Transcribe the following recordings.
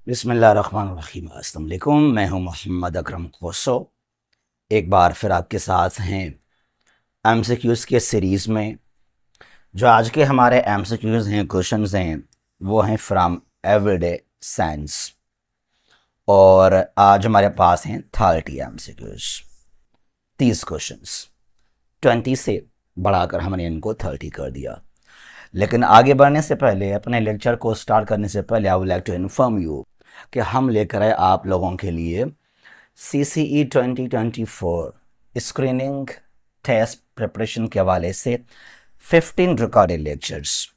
बिस्मिल्लाहिर्रहमानिर्रहीम। अस्सलाम वालेकुम। मैं हूं मोहम्मद अकरम खोसो। एक बार फिर आपके साथ हैं एमसीक्यूज़ के सीरीज़ में। जो आज के हमारे एमसीक्यूज़ हैं, क्वेश्चंस हैं, वो हैं फ्रॉम एवरीडे साइंस। और आज हमारे पास हैं 30 एमसीक्यूज़, 30 क्वेश्चंस। 20 से बढ़ाकर हमने इनको 30 कर दिया। लेकिन आगे बढ़ने से पहले, अपने लेक्चर को स्टार्ट करने से पहले, I would like to inform you कि हम लेकर आए आप लोगों के लिए CCE 2024 स्क्रीनिंग टेस्ट प्रिपरेशन के हवाले से 15 रिकॉर्डेड लेक्चर्स।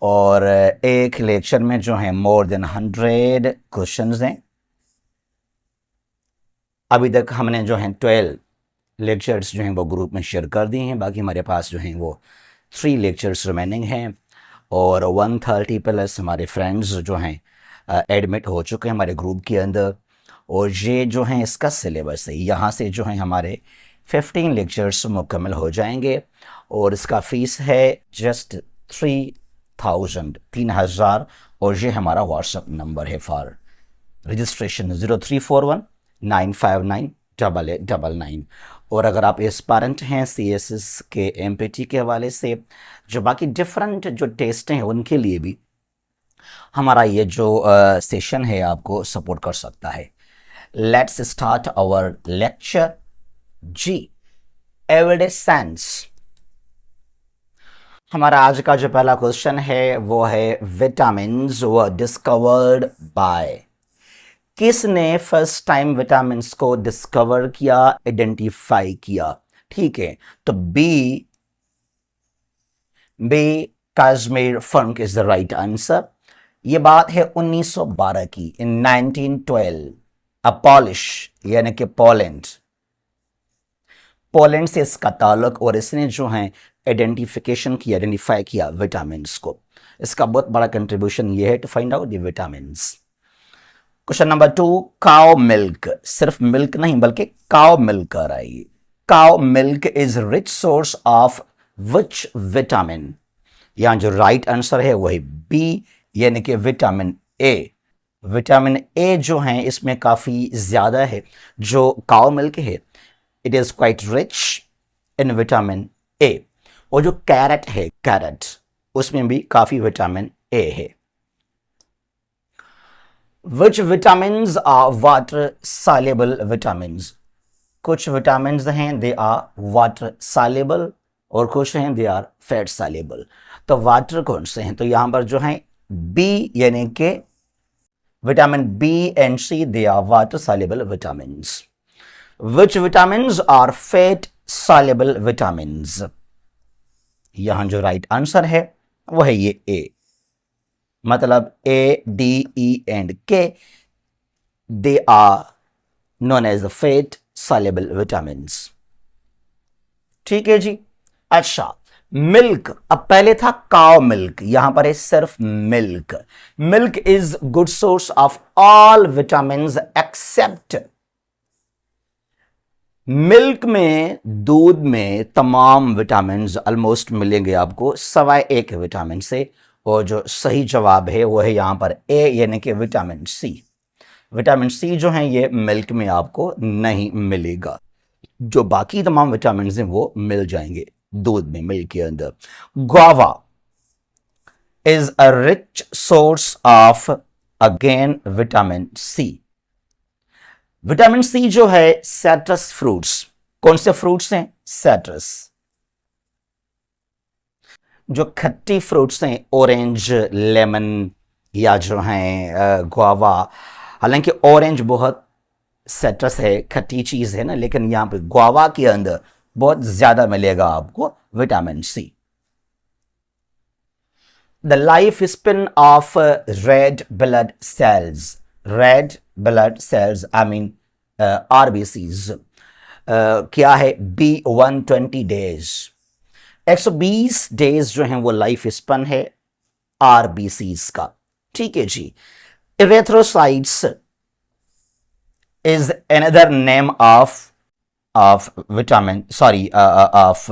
और एक लेक्चर में जो है मोर देन 100 क्वेश्चंस हैं। अभी तक हमने जो हैं 12 लेक्चर्स जो हैं वो ग्रुप में शेयर कर दिए हैं। बाकी हमारे पास जो हैं वो 3 लेक्चर्स रिमेनिंग हैं। और 130 प्लस हमारे फ्रेंड्स जो हैं एडमिट हो चुके हैं हमारे ग्रुप के अंदर। और ये जो हैं इसका सिलेबस है, यहाँ से जो है हमारे 15 लेक्चर्स मुकम्मल हो जाएंगे। और इसका फ़ीस है जस्ट 3,000। और ये हमारा व्हाट्सअप नंबर है फॉर रजिस्ट्रेशन 0341 959 8899। और अगर आप एस्पायरेंट हैं CSS के MPT के हवाले से, जो बाकी डिफरेंट जो टेस्ट हैं उनके लिए भी हमारा ये जो सेशन है आपको सपोर्ट कर सकता है। Let's start our lecture. जी, एवरीडे साइंस। हमारा आज का जो पहला क्वेश्चन है वो है विटामिन्स वर डिस्कवर्ड बाय। किसने फर्स्ट टाइम विटामिन्स को डिस्कवर किया, आइडेंटिफाई किया? ठीक है, तो B Casimir Funk is the right answer. ये बात है 1912 की, इन 1912। पोलिश यानी कि पोलैंड से इसका ताल्लुक, और इसने जो है आइडेंटिफाई किया विटामिन्स को। इसका बहुत बड़ा कंट्रीब्यूशन ये है to find out the vitamins. Question number 2, cow milk. सिर्फ मिल्क नहीं बल्कि काउ मिल्क आ रही है। Cow milk is rich source of which vitamin? यहां जो राइट आंसर है वही बी, यानी कि विटामिन ए। विटामिन ए जो है इसमें काफी ज्यादा है। जो काउ मिल्क है, it is quite rich in vitamin A. और जो कैरेट है, कैरेट, उसमें भी काफी विटामिन ए है। Which vitamins are water soluble vitamins? कुछ vitamins हैं they are water soluble और कुछ हैं they are fat soluble। तो water कौन से हैं? तो यहां पर जो है B, यानी कि vitamin B and C, they are water soluble vitamins। Which vitamins are fat soluble vitamins? यहां जो राइट आंसर है वो है ये A। मतलब A, D, E and K, they are known as the fat soluble vitamins। ठीक है जी। अच्छा, मिल्क, अब पहले था काउ मिल्क, यहां पर है सिर्फ milk. Milk is good source of all vitamins except. Milk में, दूध में तमाम विटामिन्स ऑलमोस्ट मिलेंगे आपको सवाए एक विटामिन से। और जो सही जवाब है वो है यहां पर ए, यानी कि विटामिन सी। विटामिन सी जो है ये मिल्क में आपको नहीं मिलेगा। जो बाकी तमाम विटामिन हैं वो मिल जाएंगे दूध में, मिल्क के अंदर। Guava is a rich source of again vitamin C. Vitamin C जो है साइट्रस फ्रूट्स, कौन से फ्रूट्स हैं? साइट्रस। जो खट्टी फ्रूट्स हैं, ऑरेंज, लेमन या जो हैं गुआवा। हालांकि ऑरेंज बहुत सिट्रस है, खट्टी चीज है ना, लेकिन यहां पे गुआवा के अंदर बहुत ज्यादा मिलेगा आपको vitamin C. The life span of red blood cells, red blood cells I mean RBCs क्या है? B120 days. 120 डेज जो हैं वो लाइफ स्पन है RBCs का। ठीक है जी। Erythrocytes is another name of vitamin, sorry, of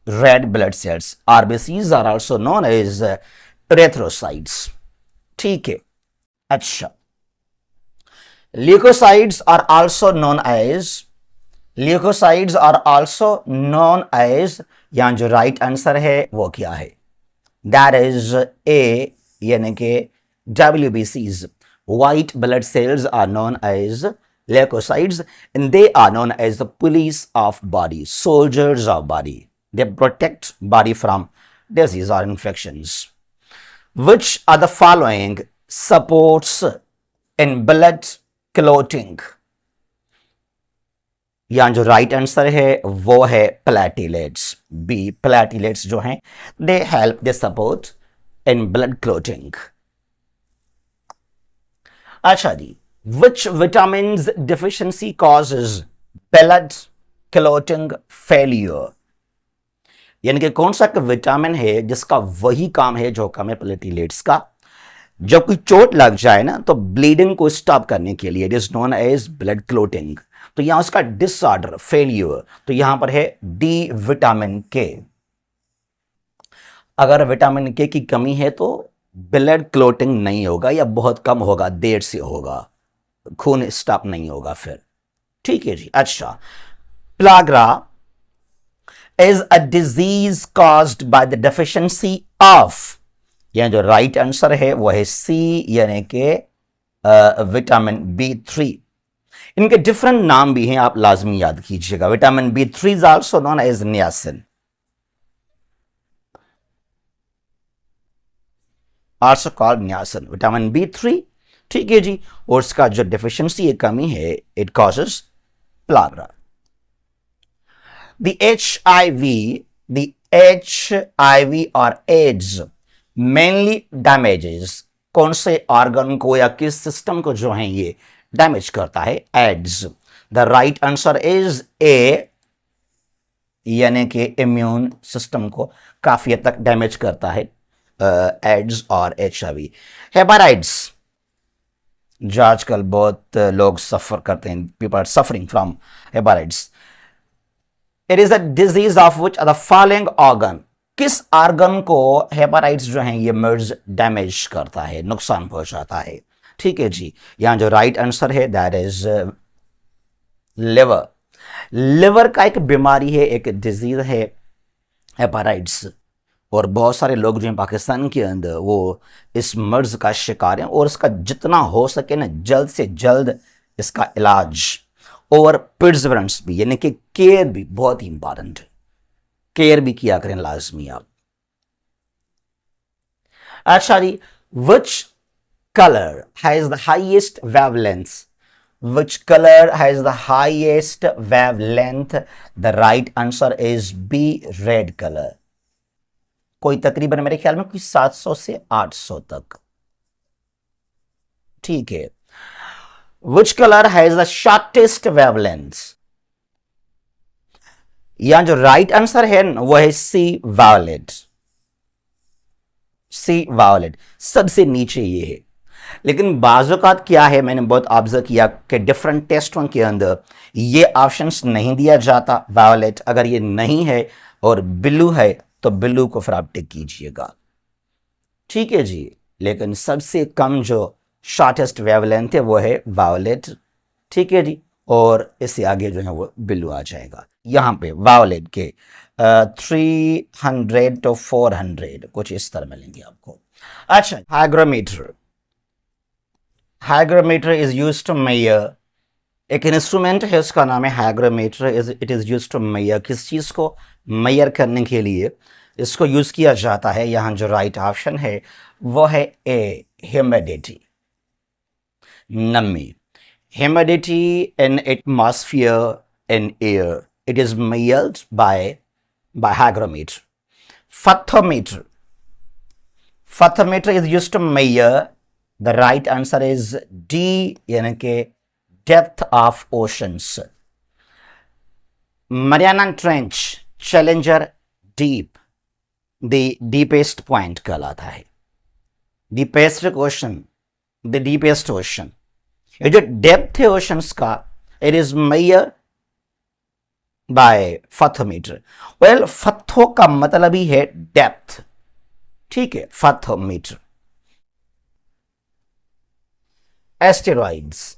red blood cells. RBCs are also known as erythrocytes. ठीक है। अच्छा, leucocytes are also known as, leucocytes are also known as, यहां जो राइट आंसर है वो क्या है? दैट इज ए, यानी कि WBCs, white blood cells are known as leukocytes, and they are known as the police of body, soldiers of body. They protect body from disease or infections. Which are the following supports in blood clotting? यहाँ जो right answer है वो है platelets, B. Platelets जो हैं they help, they support in blood clotting. अच्छा जी, which vitamin deficiency causes blood clotting failure, यानी कि कौन सा विटामिन है जिसका वही काम है जो काम है प्लेटिलेट्स का। जब कोई चोट लग जाए ना तो ब्लीडिंग को स्टॉप करने के लिए, it is known as blood clotting. तो यहां उसका डिसऑर्डर फेलियर, तो यहां पर है डी विटामिन के। अगर विटामिन के की कमी है तो ब्लड क्लोटिंग नहीं होगा या बहुत कम होगा, देर से होगा, खून स्टॉप नहीं होगा फिर। ठीक है जी। अच्छा, pellagra is a disease caused by the deficiency of, यहां जो राइट आंसर है वो है सी, यानी कि विटामिन B3। इनके डिफरेंट नाम भी हैं, आप लाजमी याद कीजिएगा। Vitamin B3 is also known as niacin, also called niacin, vitamin B3। ठीक है जी। और इसका जो डिफिशियंसी कमी है, इट कॉजेस प्लाग्रा। द HIV और एड्स मेनली डैमेजेस कौन से ऑर्गन को या किस सिस्टम को जो है ये डैमेज करता है? AIDS. The right answer is A, यानी कि इम्यून सिस्टम को काफी हद तक डैमेज करता है एड्स और HIV। हेपेटाइटिस, जो आजकल बहुत लोग सफर करते हैं, people are suffering from hepatitis. It is a disease of which the following organ, किस ऑर्गन को हेपेटाइटिस जो है ये मर्ज डैमेज करता है, नुकसान पहुंचाता है? ठीक है जी। यहां जो राइट आंसर है दैट इज लिवर। लिवर का एक बीमारी है, एक डिजीज है हेपेटाइटिस, और बहुत सारे लोग जो हैं पाकिस्तान के अंदर वो इस मर्ज का शिकार हैं, और इसका जितना हो सके ना जल्द से जल्द इसका इलाज और परसिवरेंस भी, यानी कि केयर भी बहुत ही इंपॉर्टेंट है। केयर भी किया करें लाजमी आप। अच्छा जी, which colour has the highest wavelength, which color has the highest wavelength? The right answer is B, red color। कोई तकरीबन मेरे ख्याल में कोई 700 से 800 तक। ठीक है। Which color has the shortest wavelength? यहां जो राइट आंसर है वो है सी, वायलेट। सी वायलेट सबसे नीचे ये है। लेकिन बाज़-औक़ात क्या है, मैंने बहुत ऑब्जर्व किया कि डिफरेंट टेस्टों के अंदर ये ऑप्शंस नहीं दिया जाता वायलेट। अगर ये नहीं है और ब्लू है तो ब्लू को फिर आप टिक कीजिएगा। ठीक है जी। लेकिन सबसे कम जो शॉर्टेस्ट वेवलेंथ है वो है वायलेट। ठीक है जी। और इससे आगे जो है वो ब्लू आ जाएगा। यहां पे वायलेट के 300 to 400 कुछ इस तरह मिलेंगे आपको। अच्छा, hygrometer. Hygrometer is used to measure, एक इंस्ट्रूमेंट है उसका नाम है hygrometer. It is used to measure, किस चीज को मेजर करने के लिए इसको यूज किया जाता है? यहां जो राइट ऑप्शन है वो है ए, ह्यूमिडिटी, नमी। Humidity in atmosphere in air, it is measured by hygrometer। Fathometer, fathometer is used to measure, the right answer is D, यानी कि depth of oceans. Mariana Trench, Challenger Deep, the deepest point कहलाता है। Deepest ocean, the deepest ocean. ये जो depth है oceans का, it is measure by fathometer. Well, fatho का मतलब ही है डेप्थ। ठीक है, fathometer. Asteroids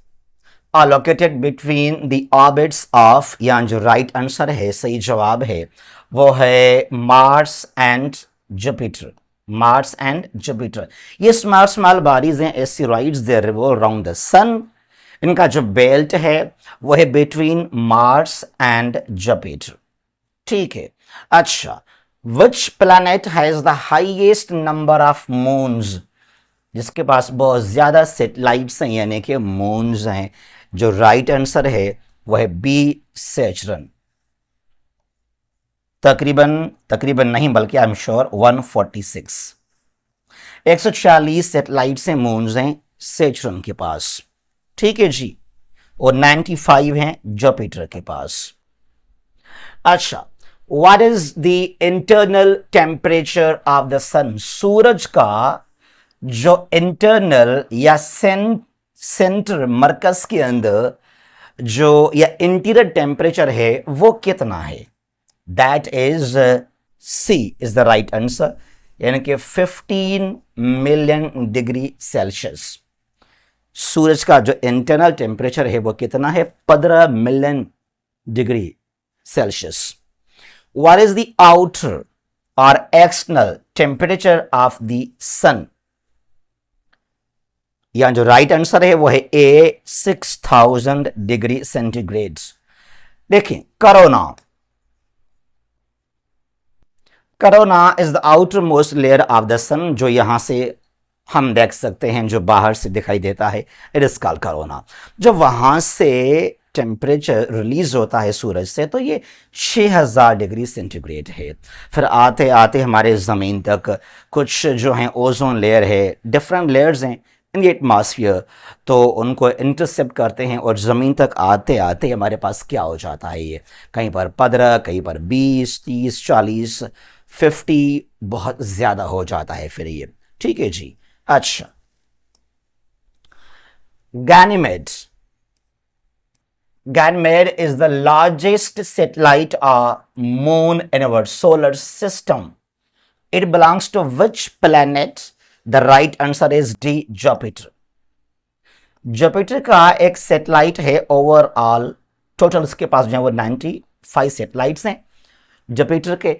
are located between the orbits of, यहाँ जो राइट आंसर है, सही जवाब है वो है Mars and Jupiter. Mars and Jupiter, ये स्मॉल स्मॉल बॉडीज हैं asteroids, they revolve around the sun. इनका जो बेल्ट है वो है बिटवीन मार्स एंड जुपिटर। ठीक है, अच्छा, विच planet has the highest number of moons, जिसके पास बहुत ज्यादा सैटेलाइट्स हैं यानी कि मून्स हैं। जो राइट आंसर है वो है बी सैचरन। तकरीबन नहीं बल्कि आई एम श्योर 146, 140 सैटेलाइट्स हैं, मून्स हैं सैचरन के पास। ठीक है जी, और 95 हैं जुपिटर के पास। अच्छा, what is the internal temperature of the sun, सूरज का जो इंटरनल या सेंटर मरकज के अंदर जो या इंटीरियर टेम्परेचर है वो कितना है? That is C is the right answer, यानी कि 15 मिलियन डिग्री सेल्सियस। सूरज का जो इंटरनल टेम्परेचर है वो कितना है? 15 million degree Celsius. What is the outer और external temperature of the sun? यहां जो राइट आंसर है वो है ए 6000 डिग्री सेंटीग्रेड। देखिए, corona is the outermost layer of the sun, जो यहां से हम देख सकते हैं, जो बाहर से दिखाई देता है, इट इज कॉल्ड करोना। जब वहां से टेम्परेचर रिलीज होता है सूरज से तो ये 6000 डिग्री सेंटीग्रेड है। फिर आते आते हमारे ज़मीन तक कुछ जो हैं ओजोन लेयर है, डिफरेंट लेयर्स हैं इन द एटमॉस्फेयर, तो उनको इंटरसेप्ट करते हैं और ज़मीन तक आते आते हमारे पास क्या हो जाता है, ये कहीं पर 15, कहीं पर 20, 30, 40, 50, बहुत ज़्यादा हो जाता है फिर ये। ठीक है जी, अच्छा, Ganymede is the largest satellite or moon in our solar system. It belongs to which planet? The right answer is D, Jupiter. Jupiter का एक सैटेलाइट है ओवरऑल, टोटल इसके पास जो है वो 95 सैटेलाइट्स हैं जुपिटर के।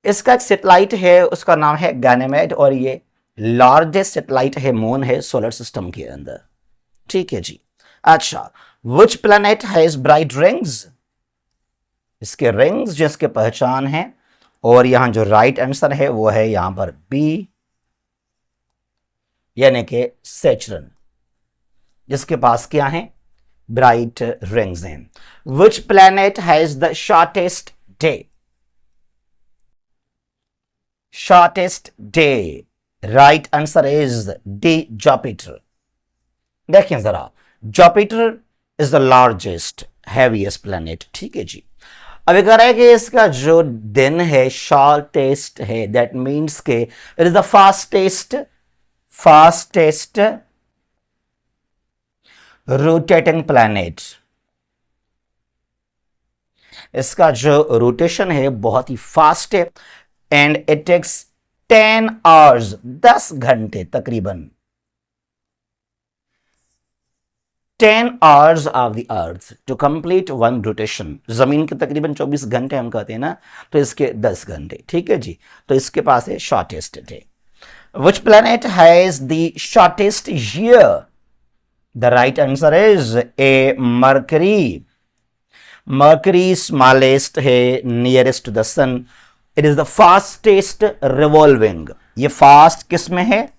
इसका एक सैटेलाइट है, उसका नाम है गैनीमेड, और ये लार्जेस्ट सैटेलाइट है, मून है सोलर सिस्टम के अंदर। ठीक है जी, अच्छा, विच प्लैनेट हैज ब्राइट रिंग्स? इसके रिंग्स जिसके पहचान है, और यहां जो राइट आंसर है वो है यहां पर बी, यानी कि सैचरन, जिसके पास क्या है? ब्राइट रिंग्स हैं। विच planet has the shortest day? Shortest day, right answer is D, Jupiter. देखिए जरा, Jupiter is the largest heaviest planet. ठीक है जी, अब कह रहा है कि इसका जो दिन है शॉर्टेस्ट है, दैट मीन्स के it is the fastest rotating planet. इसका जो रोटेशन है बहुत ही फास्ट है, एंड इट टेक्स 10 आवर्स, 10 घंटे तकरीबन, 10 hours of the earth to complete one rotation। जमीन के तकरीबन 24 घंटे हम कहते हैं ना, तो इसके 10 घंटे। ठीक है जी, तो इसके पास है shortest day. Which planet has the shortest year? The right answer is A, Mercury. Mercury smallest है, nearest to the sun. It is the fastest revolving. ये फास्ट किस में है?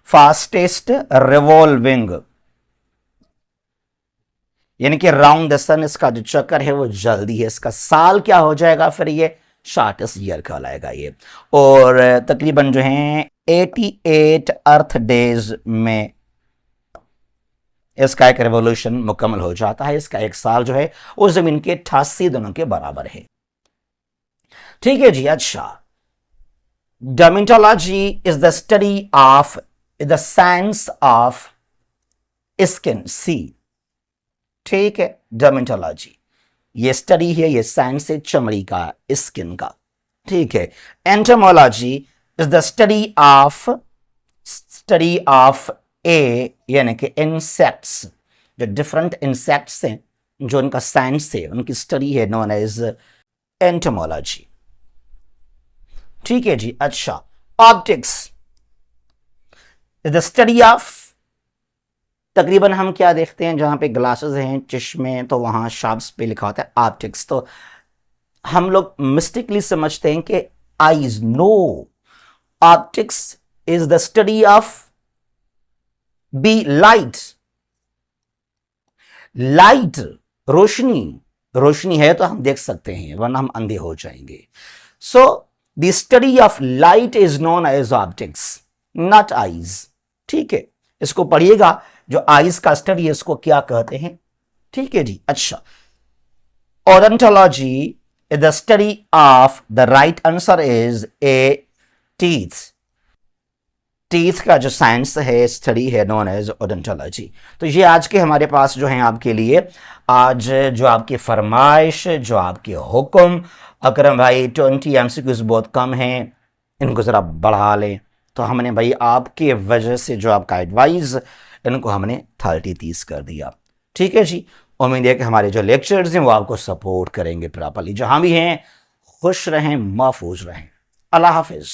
फास्टेस्ट रिवॉल्विंग, यानी कि राउंड द सन इसका जो चक्कर है वो जल्दी है। इसका साल क्या हो जाएगा फिर? ये शॉर्टेस्ट ईयर कहलाएगा ये। और तकरीबन जो है 88 अर्थ डेज में इसका एक रेवोल्यूशन मुकम्मल हो जाता है। इसका एक साल जो है वो जमीन के 88 दिनों के बराबर है। ठीक है जी, अच्छा, dermatology is the study of the science of skin, C. ठीक है, डर्मेटोलॉजी ये स्टडी है, ये साइंस है चमड़ी का, स्किन का। ठीक है, entomology is the study study of A यानी कि इंसेक्ट्स, जो डिफरेंट इंसेक्ट्स हैं जो उनका साइंस है, उनकी स्टडी है, नोन एज एंटोमोलॉजी। ठीक है जी। अच्छा, optics is the study of, तकरीबन हम क्या देखते हैं जहां पे ग्लासेस हैं, चश्मे, तो वहां शॉप्स पे लिखा होता है ऑप्टिक्स, तो हम लोग मिस्टेकली समझते हैं कि eyes. No, optics is the study of B light. Light रोशनी, रोशनी है तो हम देख सकते हैं वरना हम अंधे हो जाएंगे। So the study of light is known as optics, not eyes. ठीक है, इसको पढ़िएगा, जो आईज का स्टडी है इसको क्या कहते हैं। ठीक है जी। अच्छा, odontology is the study of, the right answer is A teeth. Teeth का जो साइंस है, स्टडी है, नोन एज ओडोंटोलॉजी। तो ये आज के हमारे पास जो है आपके लिए, आज जो आपकी फरमाइश, जो आपके हुक्म, अकरम भाई 20 MCQs बहुत कम हैं, इनको ज़रा बढ़ा लें। तो हमने भाई आपके वजह से जो आपका एडवाइस, इनको हमने 30-30 कर दिया। ठीक है जी। उम्मीद है कि हमारे जो लेक्चर्स हैं वो आपको सपोर्ट करेंगे प्रॉपरली। जहाँ भी हैं खुश रहें, महफूज रहें। अल्लाह हाफिज़।